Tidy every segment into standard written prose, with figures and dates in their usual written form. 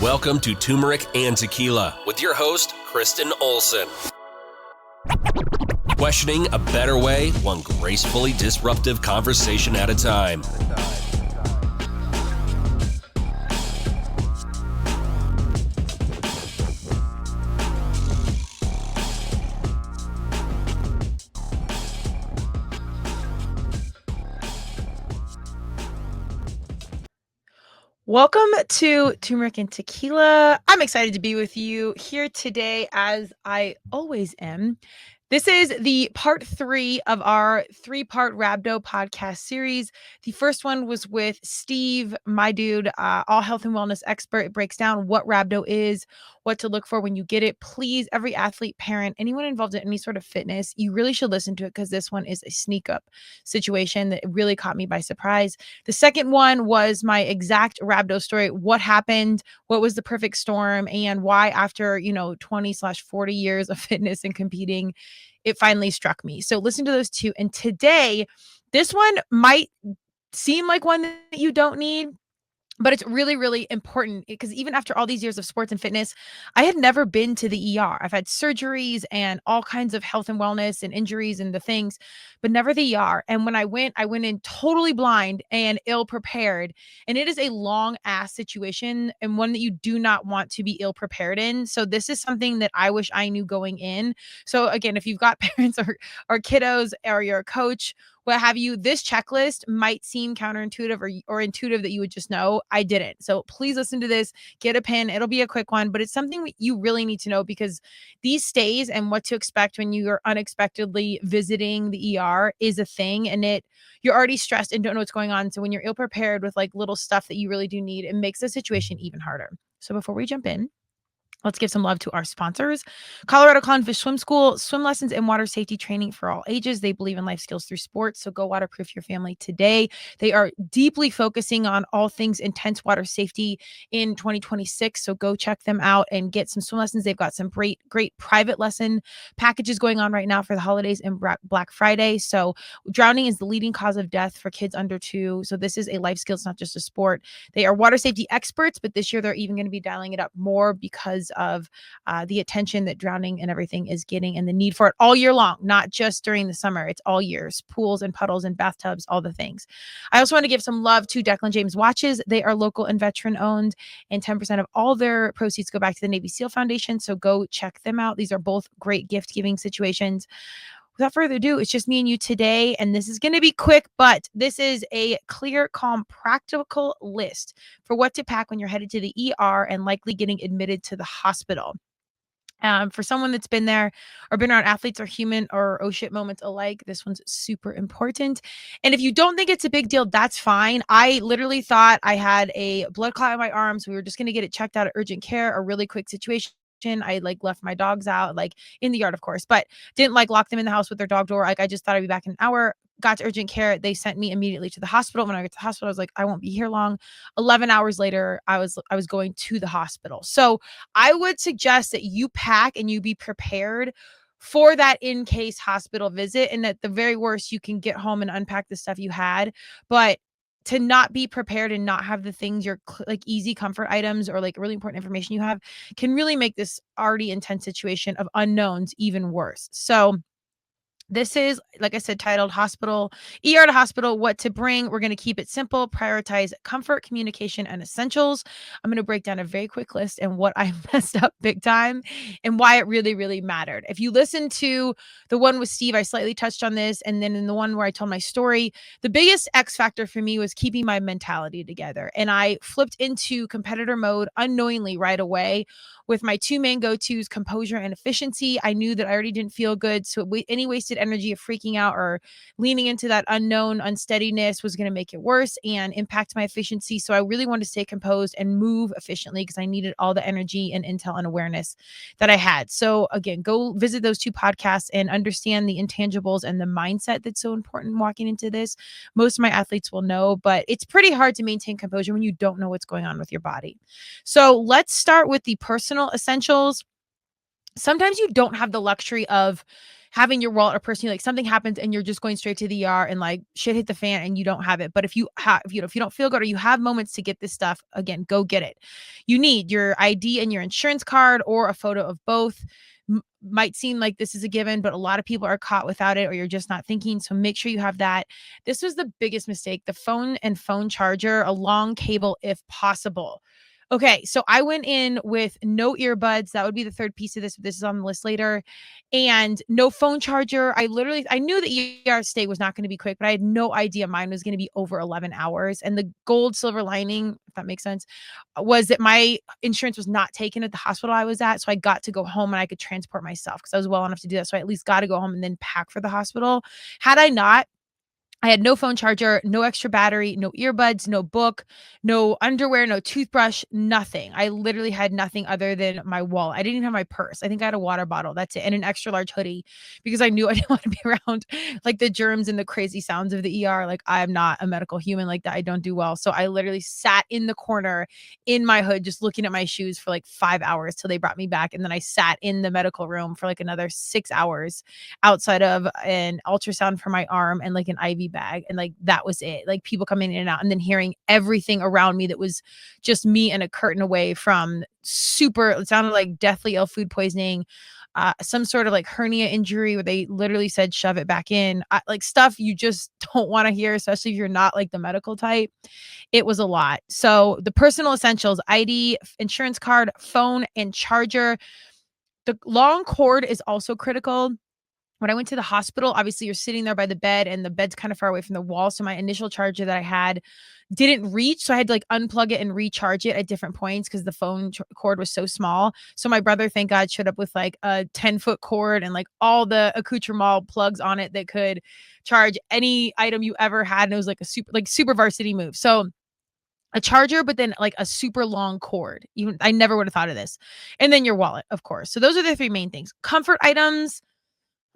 Welcome to Turmeric and Tequila with your host, Kristen Olson. Questioning a better way, one gracefully disruptive conversation at a time. Welcome to Turmeric and Tequila. I'm excited to be with you here today, as I always am. This is the part 3 of our 3-part Rabdo Podcast Series. The first one was with Steve, my dude, all health and wellness expert. It breaks down what Rabdo is, what to look for when you get it. Please, every athlete, parent, anyone involved in any sort of fitness, you really should listen to it because this one is a sneak up situation that really caught me by surprise. The second one was my exact Rabdo story. What happened? What was the perfect storm? And why after, 20/40 years of fitness and competing, it finally struck me. So listen to those two. And today, this one might seem like one that you don't need, but it's really, really important because even after all these years of sports and fitness, I had never been to the ER. I've had surgeries and all kinds of health and wellness and injuries and the things, but never the ER. And when I went in totally blind and ill prepared. And it is a long ass situation and one that you do not want to be ill prepared in. So this is something that I wish I knew going in. So again, if you've got parents or kiddos or you're a coach, what have you, this checklist might seem counterintuitive or intuitive that you would just know. I didn't. So please listen to this, get a pen. It'll be a quick one, but it's something that you really need to know because these stays and what to expect when you are unexpectedly visiting the ER is a thing. And you're already stressed and don't know what's going on. So when you're ill prepared with like little stuff that you really do need, it makes the situation even harder. So before we jump in, let's give some love to our sponsors. Colorado Clownfish Swim School, swim lessons and water safety training for all ages. They believe in life skills through sports, so go waterproof your family today. They are deeply focusing on all things intense water safety in 2026, so go check them out and get some swim lessons. They've got some great private lesson packages going on right now for the holidays and Black Friday. So drowning is the leading cause of death for kids under 2, so this is a life skill. It's not just a sport. They are water safety experts, but this year they're even going to be dialing it up more because of the attention that drowning and everything is getting and the need for it all year long, not just during the summer. It's all years, pools and puddles and bathtubs, all the things. I also want to give some love to Declan James watches. They are local and veteran owned, and 10% of all their proceeds go back to the Navy SEAL Foundation. So go check them out. These are both great gift giving situations. Without further ado, it's just me and you today, and this is going to be quick, but this is a clear, calm, practical list for what to pack when you're headed to the ER and likely getting admitted to the hospital. For someone that's been there or been around athletes or human or oh shit moments alike, this one's super important. And if you don't think it's a big deal, that's fine. I literally thought I had a blood clot in my arm, so we were just going to get it checked out at urgent care, a really quick situation. I left my dogs out in the yard, of course, but didn't lock them in the house with their dog door. I just thought I'd be back in an hour. Got to urgent care. They sent me immediately to the hospital. When I got to the hospital, I was like, I won't be here long. 11 hours later, I was going to the hospital. So I would suggest that you pack and you be prepared for that in case hospital visit. And at the very worst, you can get home and unpack the stuff you had. But to not be prepared and not have the things your easy comfort items or really important information you have can really make this already intense situation of unknowns even worse. So this is, like I said, titled Hospital, ER to Hospital, What to Bring. We're going to keep it simple, prioritize comfort, communication, and essentials. I'm going to break down a very quick list and what I messed up big time and why it really, really mattered. If you listen to the one with Steve, I slightly touched on this. And then in the one where I told my story, the biggest X factor for me was keeping my mentality together. And I flipped into competitor mode unknowingly right away with my two main go-tos, composure and efficiency. I knew that I already didn't feel good. So any wasted energy of freaking out or leaning into that unknown unsteadiness was going to make it worse and impact my efficiency. So I really wanted to stay composed and move efficiently because I needed all the energy and intel and awareness that I had. So again, go visit those 2 podcasts and understand the intangibles and the mindset that's so important walking into this. Most of my athletes will know, but it's pretty hard to maintain composure when you don't know what's going on with your body. So let's start with the personal essentials. Sometimes you don't have the luxury of having your wallet or purse, like something happens and you're just going straight to the ER and like shit hit the fan and you don't have it. But if you have, if you don't feel good or you have moments to get this stuff, again, go get it. You need your ID and your insurance card or a photo of both. Might seem like this is a given, but a lot of people are caught without it or you're just not thinking. So make sure you have that. This was the biggest mistake, the phone and phone charger, a long cable if possible. Okay, so I went in with no earbuds. That would be the third piece of this. This is on the list later. And no phone charger. I knew the ER stay was not going to be quick, but I had no idea mine was going to be over 11 hours. And the gold silver lining, if that makes sense, was that my insurance was not taken at the hospital I was at. So I got to go home and I could transport myself because I was well enough to do that. So I at least got to go home and then pack for the hospital. Had I not, I had no phone charger, no extra battery, no earbuds, no book, no underwear, no toothbrush, nothing. I literally had nothing other than my wallet. I didn't even have my purse. I think I had a water bottle. That's it. And an extra large hoodie because I knew I didn't want to be around like the germs and the crazy sounds of the ER. Like I'm not a medical human like that. I don't do well. So I literally sat in the corner in my hood, just looking at my shoes for like 5 hours till they brought me back. And then I sat in the medical room for like another 6 hours outside of an ultrasound for my arm and like an IV bag. And like, that was it. Like people coming in and out and then hearing everything around me that was just me and a curtain away from it sounded like deathly ill food poisoning, some sort of like hernia injury where they literally said, shove it back in, like stuff you just don't want to hear, especially if you're not like the medical type. It was a lot. So the personal essentials, ID, insurance card, phone, and charger. The long cord is also critical. When I went to the hospital, obviously you're sitting there by the bed and the bed's kind of far away from the wall. So my initial charger that I had didn't reach. So I had to like unplug it and recharge it at different points because the phone cord was so small. So my brother, thank God, showed up with like a 10-foot cord and like all the accoutrement plugs on it that could charge any item you ever had. And it was like a super varsity move. So a charger, but then like a super long cord. Even I never would have thought of this. And then your wallet, of course. So those are the three main things. Comfort items.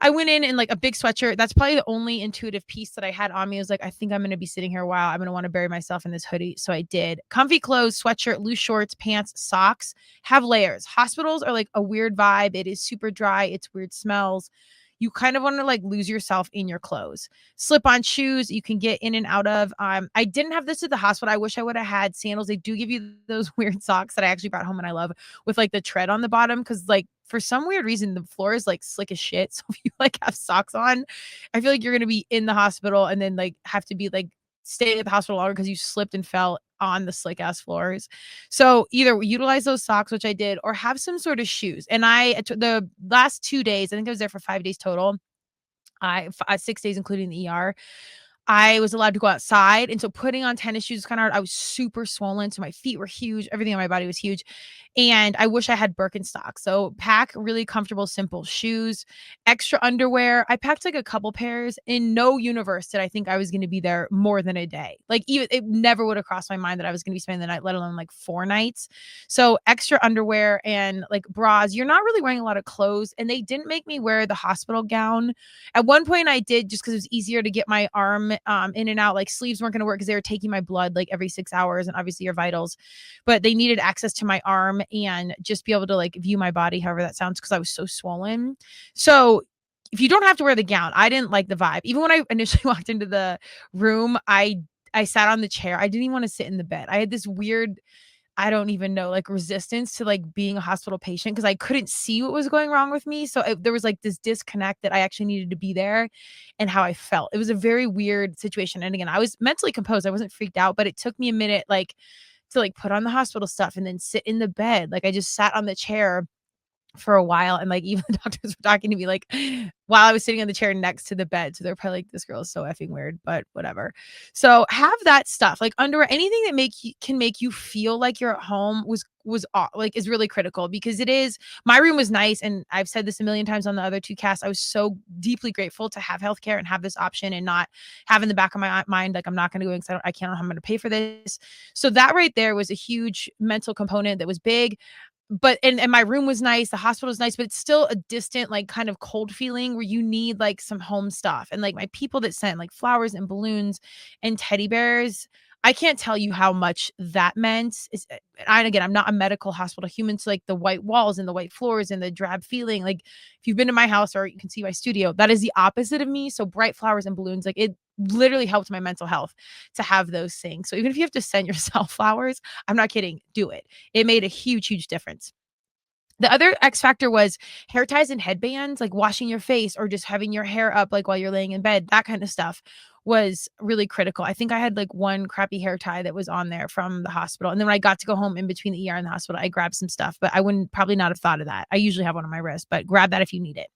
I went in like a big sweatshirt. That's probably the only intuitive piece that I had on me. I was like, I think I'm going to be sitting here a while. I'm going to want to bury myself in this hoodie. So I did. Comfy clothes, sweatshirt, loose shorts, pants, socks, have layers. Hospitals are like a weird vibe. It is super dry. It's weird smells. You kind of want to like lose yourself in your clothes. Slip-on shoes you can get in and out of. I didn't have this at the hospital. I wish I would have had sandals. They do give you those weird socks that I actually brought home and I love with like the tread on the bottom because like for some weird reason the floor is like slick as shit. So if you like have socks on, I feel like you're gonna be in the hospital and then like have to be like staying at the hospital longer because you slipped and fell on the slick ass floors. So either utilize those socks, which I did, or have some sort of shoes. And the last 2 days, I think I was there for 5 days total. 6 days, including the ER. I was allowed to go outside. And so putting on tennis shoes was kind of hard. I was super swollen. So my feet were huge. Everything on my body was huge. And I wish I had Birkenstock. So pack really comfortable, simple shoes, extra underwear. I packed like a couple pairs. In no universe did I think I was going to be there more than a day. Like even it never would have crossed my mind that I was going to be spending the night, let alone like 4 nights. So extra underwear and like bras. You're not really wearing a lot of clothes. And they didn't make me wear the hospital gown. At one point I did just because it was easier to get my arm in and out. Like sleeves weren't going to work because they were taking my blood like every 6 hours and obviously your vitals, but they needed access to my arm and just be able to like view my body, however that sounds, because I was so swollen. So if you don't have to wear the gown, I didn't like the vibe. Even when I initially walked into the room, I sat on the chair. I didn't even want to sit in the bed. I had this weird, I don't even know, like resistance to like being a hospital patient because I couldn't see what was going wrong with me. So there was like this disconnect that I actually needed to be there and how I felt. It was a very weird situation. And again, I was mentally composed. I wasn't freaked out, but it took me a minute like to like put on the hospital stuff and then sit in the bed. Like I just sat on the chair for a while and like even the doctors were talking to me like while I was sitting on the chair next to the bed. So they're probably like, this girl is so effing weird, but whatever. So have that stuff like underwear, anything that can make you feel like you're at home like is really critical because it is. My room was nice and I've said this a million times on the other 2 casts. I was so deeply grateful to have healthcare and have this option and not have in the back of my mind like I'm not going to go because I can't know how I'm going to pay for this. So that right there was a huge mental component that was big. But and my room was nice, the hospital was nice, but it's still a distant, like kind of cold feeling where you need like some home stuff. And like my people that sent like flowers and balloons and teddy bears, I can't tell you how much that meant. And again, I'm not a medical hospital human, so like the white walls and the white floors and the drab feeling, like if you've been to my house or you can see my studio, that is the opposite of me. So bright flowers and balloons, like it literally helped my mental health to have those things. So even if you have to send yourself flowers, I'm not kidding, do it. It made a huge, huge difference. The other X factor was hair ties and headbands, like washing your face or just having your hair up like while you're laying in bed. That kind of stuff was really critical. I think I had like one crappy hair tie that was on there from the hospital. And then when I got to go home in between the ER and the hospital, I grabbed some stuff, but I wouldn't probably not have thought of that. I usually have one on my wrist, but grab that if you need it.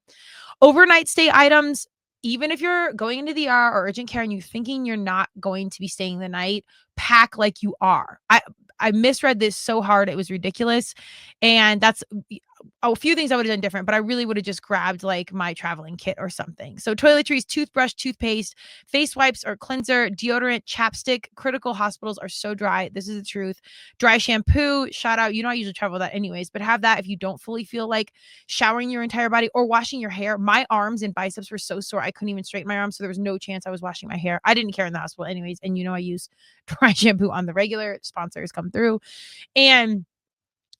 Overnight stay items, even if you're going into the ER or urgent care and you're thinking you're not going to be staying the night, pack like you are. I misread this so hard. It was ridiculous. And that's a few things I would have done different, but I really would have just grabbed like my traveling kit or something. So toiletries, toothbrush, toothpaste, face wipes or cleanser, deodorant, chapstick. Critical hospitals are so dry. This is the truth. Dry shampoo, shout out. You know, I usually travel with that anyways, but have that if you don't fully feel like showering your entire body or washing your hair. My arms and biceps were so sore. I couldn't even straighten my arms. So there was no chance I was washing my hair. I didn't care in the hospital anyways. And you know, I use dry shampoo on the regular. Sponsors come through. And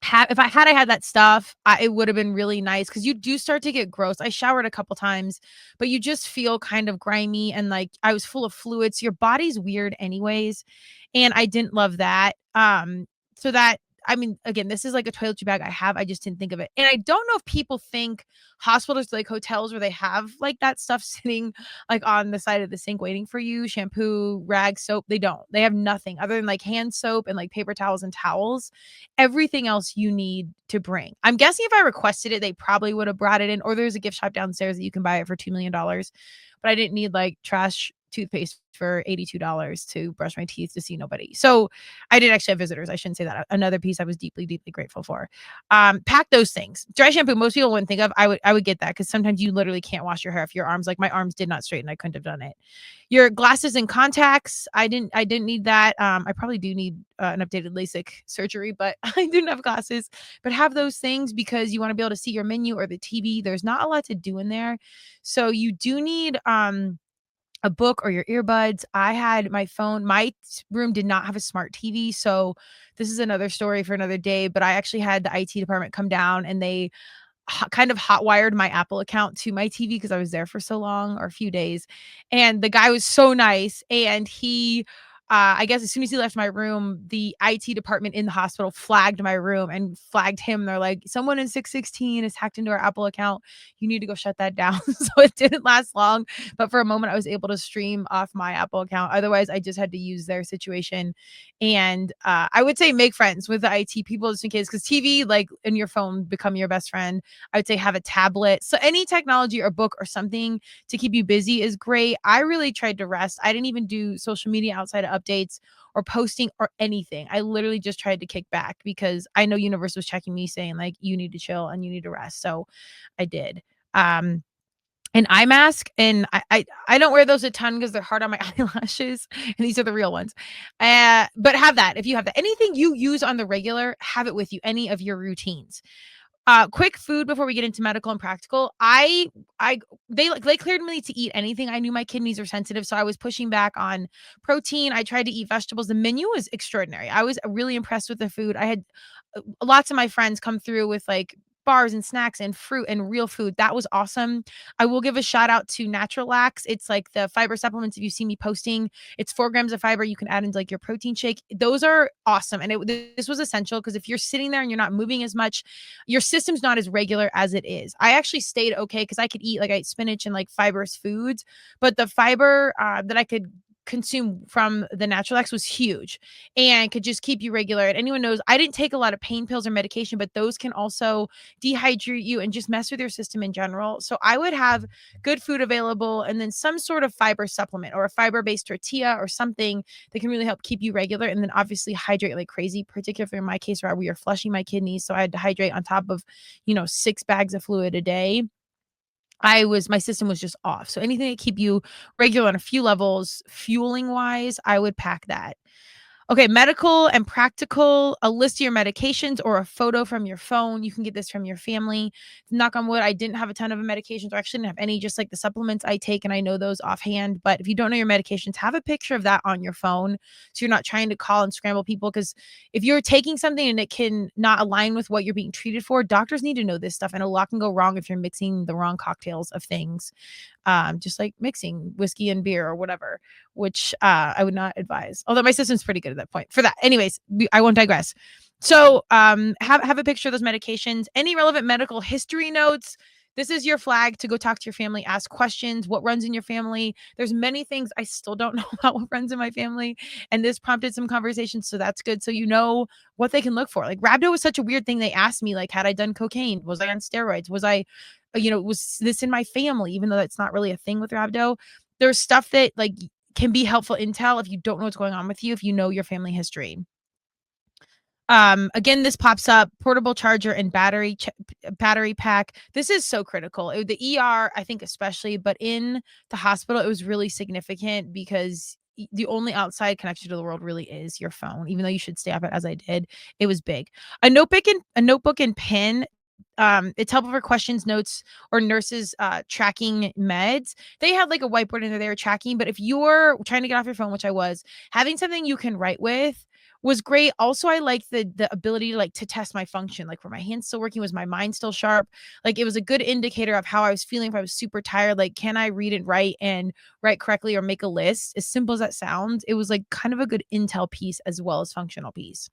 if I had that stuff, it would have been really nice because you do start to get gross. I showered a couple times, but you just feel kind of grimy and like I was full of fluids. Your body's weird anyways. And I didn't love that. So that, I mean, again, this is like a toiletry bag I have. I just didn't think of it. And I don't know if people think hospitals like hotels where they have like that stuff sitting like on the side of the sink waiting for you, shampoo, rag, soap. They don't. They have nothing other than like hand soap and like paper towels and towels. Everything else you need to bring. I'm guessing if I requested it, they probably would have brought it in, or there's a gift shop downstairs that you can buy it for $2 million. But I didn't need like trash toothpaste for $82 to brush my teeth to see nobody. So I did actually have visitors. I shouldn't say that. Another piece I was deeply, deeply grateful for. Pack those things. Dry shampoo, most people wouldn't think of. I would get that because sometimes you literally can't wash your hair if your arms, like my arms did not straighten. I couldn't have done it. Your glasses and contacts. I didn't need that. I probably do need an updated LASIK surgery, but I didn't have glasses. But have those things because you want to be able to see your menu or the TV. There's not a lot to do in there. So you do need a book or your earbuds. I had my phone. My room did not have a smart TV. So this is another story for another day, but I actually had the IT department come down and they kind of hotwired my Apple account to my TV because I was there for so long or a few days. And the guy was so nice. And he, I guess as soon as he left my room, the IT department in the hospital flagged my room and flagged him. They're like, someone in 616 has hacked into our Apple account. You need to go shut that down. So it didn't last long. But for a moment, I was able to stream off my Apple account. Otherwise, I just had to use their situation. And I would say make friends with the IT people just in case, because TV, like, and your phone become your best friend. I would say have a tablet. So any technology or book or something to keep you busy is great. I really tried to rest. I didn't even do social media outside of updates or posting or anything. I literally just tried to kick back because I know universe was checking me saying like, you need to chill and you need to rest. So I did. An eye mask, and I don't wear those a ton because they're hard on my eyelashes, and these are the real ones. But have that if you have that. Anything you use on the regular, have it with you. Any of your routines. Quick food before we get into medical and practical. They cleared me to eat anything. I knew my kidneys are sensitive, so I was pushing back on protein. I tried to eat vegetables. The menu was extraordinary. I was really impressed with the food. I had lots of my friends come through with like bars and snacks and fruit and real food. That was awesome. I will give a shout out to Natural Lax. It's like the fiber supplements. If you see me posting, it's 4 grams of fiber. You can add into like your protein shake. Those are awesome. And this was essential because if you're sitting there and you're not moving as much, your system's not as regular as it is. I actually stayed okay because I could eat, like I ate spinach and like fibrous foods, but the fiber that I could consume from the Natural X was huge and could just keep you regular. And anyone knows I didn't take a lot of pain pills or medication, but those can also dehydrate you and just mess with your system in general. So I would have good food available and then some sort of fiber supplement or a fiber-based tortilla or something that can really help keep you regular. And then obviously hydrate like crazy, particularly in my case where we are flushing my kidneys. So I had to hydrate on top of, 6 bags of fluid a day. My system was just off. So anything to keep you regular on a few levels, fueling wise, I would pack that. Okay, medical and practical, a list of your medications or a photo from your phone. You can get this from your family. Knock on wood, I didn't have a ton of medications, or actually didn't have any, just like the supplements I take, and I know those offhand. But if you don't know your medications, have a picture of that on your phone so you're not trying to call and scramble people. Because if you're taking something and it can not align with what you're being treated for, doctors need to know this stuff, and a lot can go wrong if you're mixing the wrong cocktails of things. Just like mixing whiskey and beer or whatever, which I would not advise. Although my system's pretty good at that point for that. Anyways, I won't digress. So have a picture of those medications, any relevant medical history notes. This is your flag to go talk to your family, ask questions, what runs in your family. There's many things I still don't know about what runs in my family. And this prompted some conversations. So that's good. So you know what they can look for. Like Rabdo was such a weird thing. They asked me, like, had I done cocaine? Was I on steroids? Was I, was this in my family? Even though that's not really a thing with Rabdo. There's stuff that like can be helpful intel if you don't know what's going on with you, if you know your family history. Again, this pops up: portable charger and battery pack. This is so critical. The ER, I think especially, but in the hospital, it was really significant because the only outside connection to the world really is your phone. Even though you should stay off it, as I did, it was big. A notebook and pen. It's helpful for questions, notes, or nurses tracking meds. They had like a whiteboard in there they were tracking, but if you're trying to get off your phone, which I was, having something you can write with was great. Also, I liked the ability to test my function, like were my hands still working, was my mind still sharp? Like it was a good indicator of how I was feeling. If I was super tired, like can I read and write correctly or make a list? As simple as that sounds, it was like kind of a good intel piece as well as functional piece.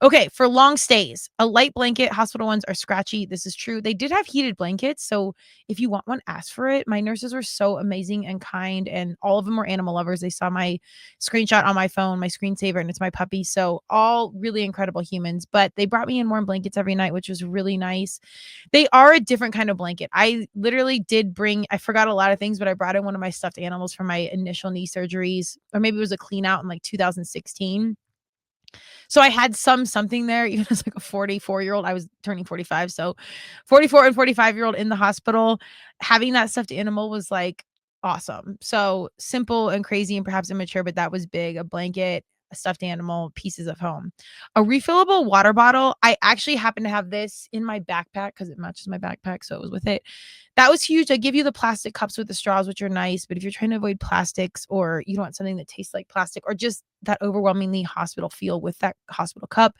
Okay, for long stays, a light blanket. Hospital ones are scratchy. This is true. They did have heated blankets, so if you want one, ask for it. My nurses were so amazing and kind, and all of them were animal lovers. They saw my screenshot on my phone, my screensaver, and it's my puppy. So all really incredible humans, but they brought me in warm blankets every night, which was really nice. They are a different kind of blanket. I literally did bring, I forgot a lot of things, but I brought in one of my stuffed animals from my initial knee surgeries, or maybe it was a clean out in like 2016. So I had something there, even as like a 44-year-old. I was turning 45. So 44 and 45-year-old in the hospital, having that stuffed animal was like awesome. So simple and crazy and perhaps immature, but that was big. A blanket, a stuffed animal, pieces of home. A refillable water bottle. I actually happen to have this in my backpack because it matches my backpack. So it was with it. That was huge. I give you the plastic cups with the straws, which are nice. But if you're trying to avoid plastics, or you don't want something that tastes like plastic, or just that overwhelmingly hospital feel with that hospital cup,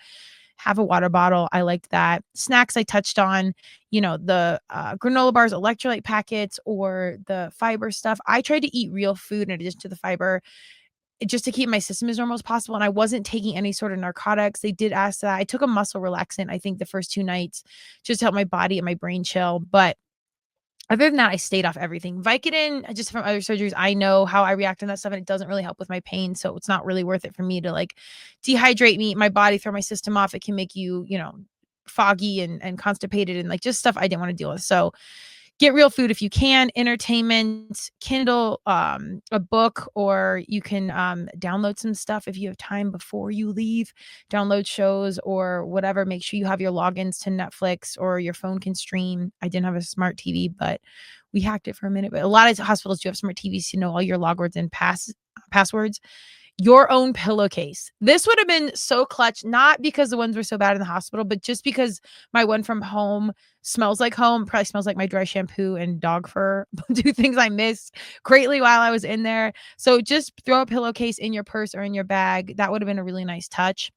have a water bottle. I liked that. Snacks I touched on, the granola bars, electrolyte packets, or the fiber stuff. I tried to eat real food in addition to the fiber, just to keep my system as normal as possible. And I wasn't taking any sort of narcotics. They did ask that. I took a muscle relaxant, I think the first 2 nights, just to help my body and my brain chill. But other than that, I stayed off everything. Vicodin, just from other surgeries, I know how I react to that stuff, and it doesn't really help with my pain. So it's not really worth it for me to like dehydrate my body, throw my system off. It can make you, foggy and constipated and like just stuff I didn't want to deal with. So get real food if you can. Entertainment, Kindle, a book, or you can download some stuff if you have time before you leave. Download shows or whatever. Make sure you have your logins to Netflix, or your phone can stream. I didn't have a smart TV, but we hacked it for a minute. But a lot of hospitals do have smart TVs to know all your logwords and passwords. Your own pillowcase. This would have been so clutch, not because the ones were so bad in the hospital, but just because my one from home smells like home, probably smells like my dry shampoo and dog fur. 2 things I missed greatly while I was in there. So just throw a pillowcase in your purse or in your bag. That would have been a really nice touch.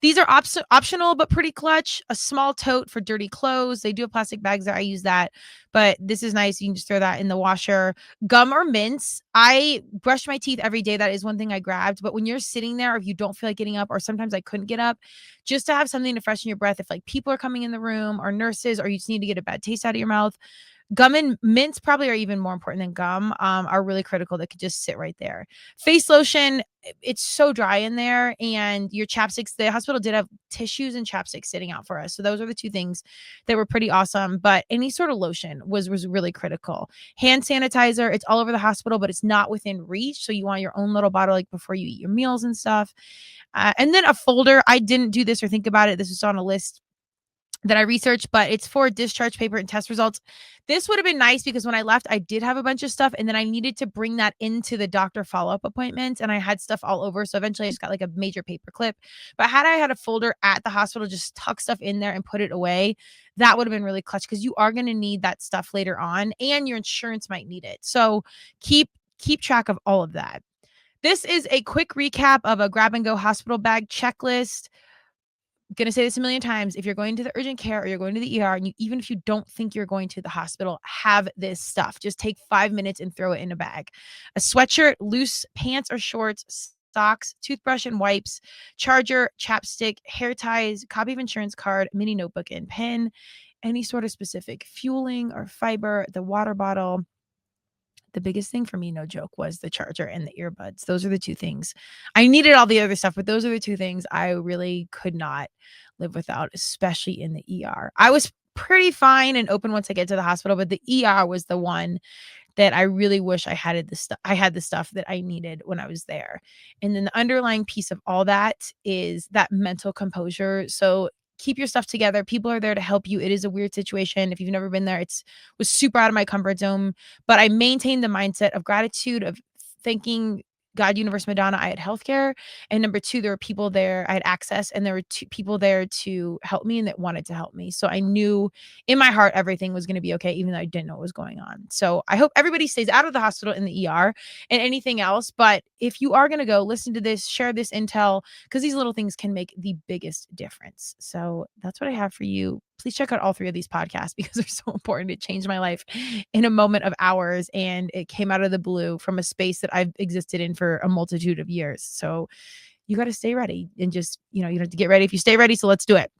These are optional, but pretty clutch. A small tote for dirty clothes. They do have plastic bags there. I use that, but this is nice. You can just throw that in the washer. Gum or mints. I brush my teeth every day. That is one thing I grabbed. But when you're sitting there, if you don't feel like getting up, or sometimes I couldn't get up, just to have something to freshen your breath. If like people are coming in the room, or nurses, or you just need to get a bad taste out of your mouth, gum and mints probably are even more important than gum, are really critical. That could just sit right there. Face lotion, it's so dry in there. And your chapsticks, the hospital did have tissues and chapsticks sitting out for us. So those are the 2 things that were pretty awesome. But any sort of lotion was really critical. Hand sanitizer, it's all over the hospital, but it's not within reach. So you want your own little bottle, like before you eat your meals and stuff. And then a folder. I didn't do this or think about it. This is on a list that I researched, but it's for discharge paper and test results. This would have been nice because when I left, I did have a bunch of stuff and then I needed to bring that into the doctor follow-up appointments and I had stuff all over. So eventually I just got like a major paper clip. But had I had a folder at the hospital, just tuck stuff in there and put it away, that would have been really clutch because you are going to need that stuff later on and your insurance might need it. So keep track of all of that. This is a quick recap of a grab and go hospital bag checklist. Going to say this a million times. If you're going to the urgent care or you're going to the ER, and even if you don't think you're going to the hospital, have this stuff. Just take 5 minutes and throw it in a bag. A sweatshirt, loose pants or shorts, socks, toothbrush and wipes, charger, chapstick, hair ties, copy of insurance card, mini notebook and pen, any sort of specific fueling or fiber, the water bottle. The biggest thing for me, no joke, was the charger and the earbuds. Those are the two things. I needed all the other stuff, but those are the two things I really could not live without, especially in the ER. I was pretty fine and open once I get to the hospital, but the ER was the one that I really wish I had the stuff that I needed when I was there. And then the underlying piece of all that is that mental composure. So keep your stuff together. People are there to help you. It is a weird situation. If you've never been there, was super out of my comfort zone, but I maintained the mindset of gratitude, of thanking God, universe, Madonna, I had healthcare. And number two, there were people there, I had access, and there were two people there to help me and that wanted to help me. So I knew in my heart, everything was going to be okay, even though I didn't know what was going on. So I hope everybody stays out of the hospital in the ER and anything else. But if you are going to go, listen to this, share this intel, because these little things can make the biggest difference. So that's what I have for you. Please check out all 3 of these podcasts because they're so important. It changed my life in a moment of hours, and it came out of the blue from a space that I've existed in for a multitude of years. So you got to stay ready and just, you don't have to get ready if you stay ready. So let's do it.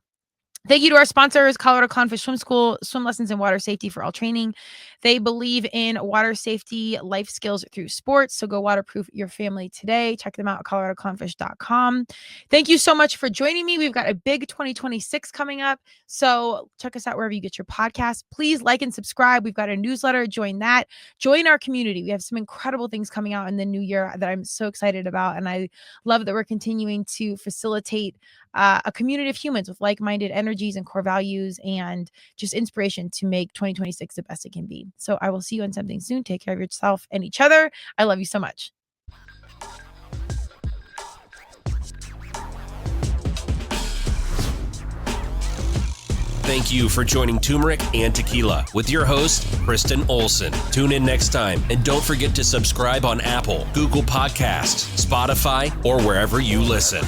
Thank you to our sponsors, Colorado Clownfish Swim School, swim lessons and water safety for all training. They believe in water safety, life skills through sports. So go waterproof your family today. Check them out at coloradoclownfish.com. Thank you so much for joining me. We've got a big 2026 coming up. So check us out wherever you get your podcast. Please like and subscribe. We've got a newsletter. Join that. Join our community. We have some incredible things coming out in the new year that I'm so excited about. And I love that we're continuing to facilitate a community of humans with like-minded energies and core values and just inspiration to make 2026 the best it can be. So I will see you on something soon. Take care of yourself and each other. I love you so much. Thank you for joining Turmeric and Tequila with your host, Kristen Olson. Tune in next time, and don't forget to subscribe on Apple, Google Podcasts, Spotify, or wherever you listen.